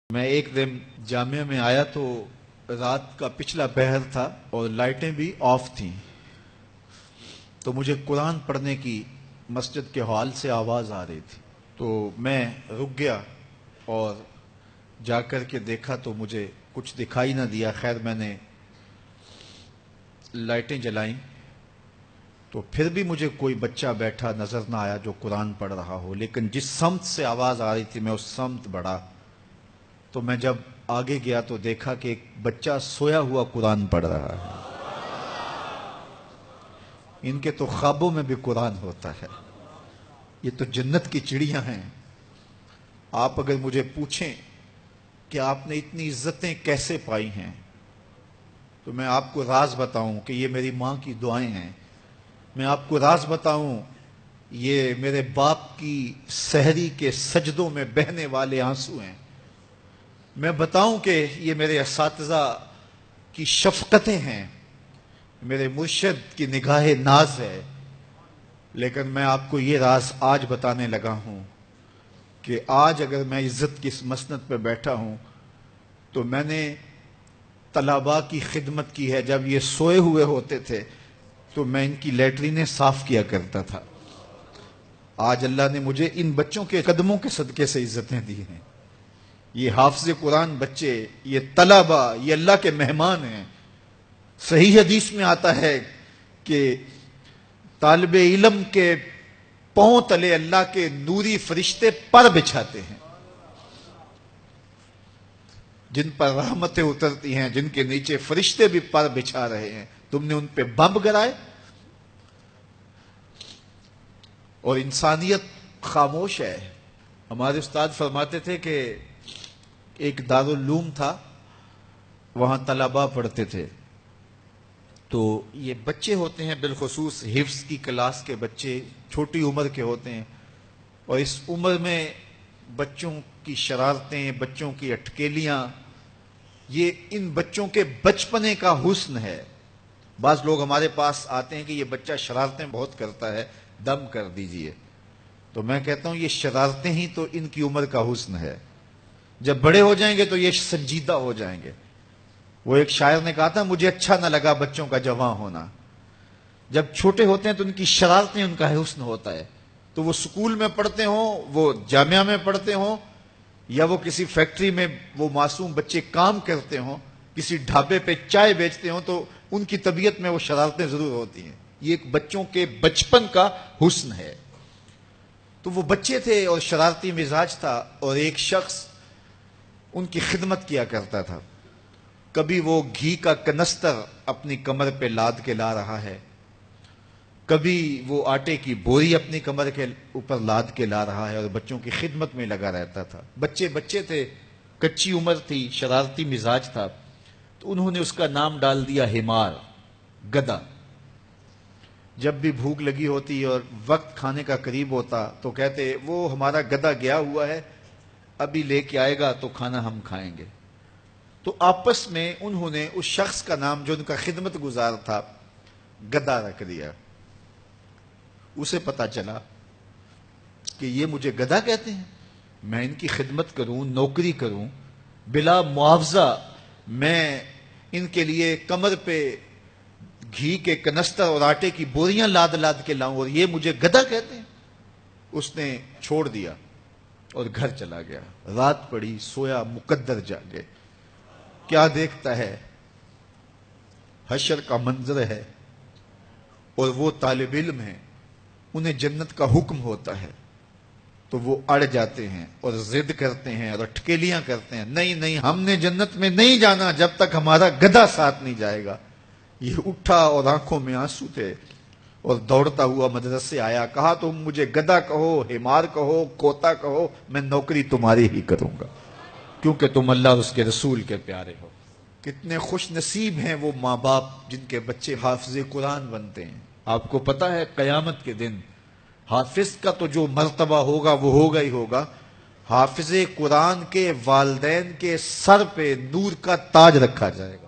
میں ایک دن جامعہ میں آیا تو رات کا پچھلا پہر تھا اور لائٹیں بھی آف تھیں، تو مجھے قرآن پڑھنے کی مسجد کے ہال سے آواز آ رہی تھی، تو میں رک گیا اور جا کر کے دیکھا تو مجھے کچھ دکھائی نہ دیا۔ خیر میں نے لائٹیں جلائیں تو پھر بھی مجھے کوئی بچہ بیٹھا نظر نہ آیا جو قرآن پڑھ رہا ہو، لیکن جس سمت سے آواز آ رہی تھی میں اس سمت بڑھا تو میں جب آگے گیا تو دیکھا کہ ایک بچہ سویا ہوا قرآن پڑھ رہا ہے۔ ان کے تو خوابوں میں بھی قرآن ہوتا ہے، یہ تو جنت کی چڑیاں ہیں۔ آپ اگر مجھے پوچھیں کہ آپ نے اتنی عزتیں کیسے پائی ہیں تو میں آپ کو راز بتاؤں کہ یہ میری ماں کی دعائیں ہیں۔ میں آپ کو راز بتاؤں یہ میرے باپ کی سحری کے سجدوں میں بہنے والے آنسو ہیں۔ میں بتاؤں کہ یہ میرے اساتذہ کی شفقتیں ہیں، میرے مرشد کی نگاہ ناز ہے۔ لیکن میں آپ کو یہ راز آج بتانے لگا ہوں کہ آج اگر میں عزت کی اس مسند پہ بیٹھا ہوں تو میں نے طلباء کی خدمت کی ہے۔ جب یہ سوئے ہوئے ہوتے تھے تو میں ان کی لیٹرینیں صاف کیا کرتا تھا۔ آج اللہ نے مجھے ان بچوں کے قدموں کے صدقے سے عزتیں دی ہیں۔ یہ حافظ قرآن بچے، یہ طلباء، یہ اللہ کے مہمان ہیں۔ صحیح حدیث میں آتا ہے کہ طالب علم کے پاؤں تلے اللہ کے نوری فرشتے پر بچھاتے ہیں، جن پر رحمتیں اترتی ہیں، جن کے نیچے فرشتے بھی پر بچھا رہے ہیں۔ تم نے ان پہ بم گرائے اور انسانیت خاموش ہے۔ ہمارے استاد فرماتے تھے کہ ایک دارالعلوم تھا، وہاں طلباء پڑھتے تھے، تو یہ بچے ہوتے ہیں بالخصوص حفظ کی کلاس کے بچے، چھوٹی عمر کے ہوتے ہیں، اور اس عمر میں بچوں کی شرارتیں، بچوں کی اٹکیلیاں، یہ ان بچوں کے بچپنے کا حسن ہے۔ بعض لوگ ہمارے پاس آتے ہیں کہ یہ بچہ شرارتیں بہت کرتا ہے، دم کر دیجئے، تو میں کہتا ہوں یہ شرارتیں ہی تو ان کی عمر کا حسن ہے۔ جب بڑے ہو جائیں گے تو یہ سنجیدہ ہو جائیں گے۔ وہ ایک شاعر نے کہا تھا مجھے اچھا نہ لگا بچوں کا جوان ہونا۔ جب چھوٹے ہوتے ہیں تو ان کی شرارتیں ان کا حسن ہوتا ہے، تو وہ سکول میں پڑھتے ہوں، وہ جامعہ میں پڑھتے ہوں، یا وہ کسی فیکٹری میں وہ معصوم بچے کام کرتے ہوں، کسی ڈھابے پہ چائے بیچتے ہوں، تو ان کی طبیعت میں وہ شرارتیں ضرور ہوتی ہیں۔ یہ ایک بچوں کے بچپن کا حسن ہے۔ تو وہ بچے تھے اور شرارتی مزاج تھا، اور ایک شخص ان کی خدمت کیا کرتا تھا۔ کبھی وہ گھی کا کنستر اپنی کمر پہ لاد کے لا رہا ہے، کبھی وہ آٹے کی بوری اپنی کمر کے اوپر لاد کے لا رہا ہے، اور بچوں کی خدمت میں لگا رہتا تھا۔ بچے تھے، کچی عمر تھی، شرارتی مزاج تھا، تو انہوں نے اس کا نام ڈال دیا حمار، گدھا۔ جب بھی بھوک لگی ہوتی اور وقت کھانے کا قریب ہوتا تو کہتے وہ ہمارا گدھا گیا ہوا ہے، ابھی لے کے آئے گا تو کھانا ہم کھائیں گے۔ تو آپس میں انہوں نے اس شخص کا نام جو ان کا خدمت گزار تھا گدھا رکھ دیا۔ اسے پتا چلا کہ یہ مجھے گدھا کہتے ہیں، میں ان کی خدمت کروں، نوکری کروں، بلا معاوضہ میں ان کے لیے کمر پہ گھی کے کنستر اور آٹے کی بوریاں لاد لاد کے لاؤں، اور یہ مجھے گدھا کہتے ہیں۔ اس نے چھوڑ دیا اور گھر چلا گیا۔ رات پڑی، سویا، مقدر جاگے، کیا دیکھتا ہے؟ حشر کا منظر ہے، اور وہ طالب علم ہیں، انہیں جنت کا حکم ہوتا ہے، تو وہ اڑ جاتے ہیں اور ضد کرتے ہیں اور اٹکیلیاں کرتے ہیں، نہیں ہم نے جنت میں نہیں جانا جب تک ہمارا گدھا ساتھ نہیں جائے گا۔ یہ اٹھا اور آنکھوں میں آنسو تھے اور دوڑتا ہوا مدرسے آیا، کہا تم مجھے گدھا کہو، حمار کہو، کوتا کہو، میں نوکری تمہاری ہی کروں گا، کیونکہ تم اللہ اور اس کے رسول کے پیارے ہو۔ کتنے خوش نصیب ہیں وہ ماں باپ جن کے بچے حافظ قرآن بنتے ہیں۔ آپ کو پتا ہے قیامت کے دن حافظ کا تو جو مرتبہ ہوگا وہ ہوگا ہی ہوگا، حافظ قرآن کے والدین کے سر پہ نور کا تاج رکھا جائے گا۔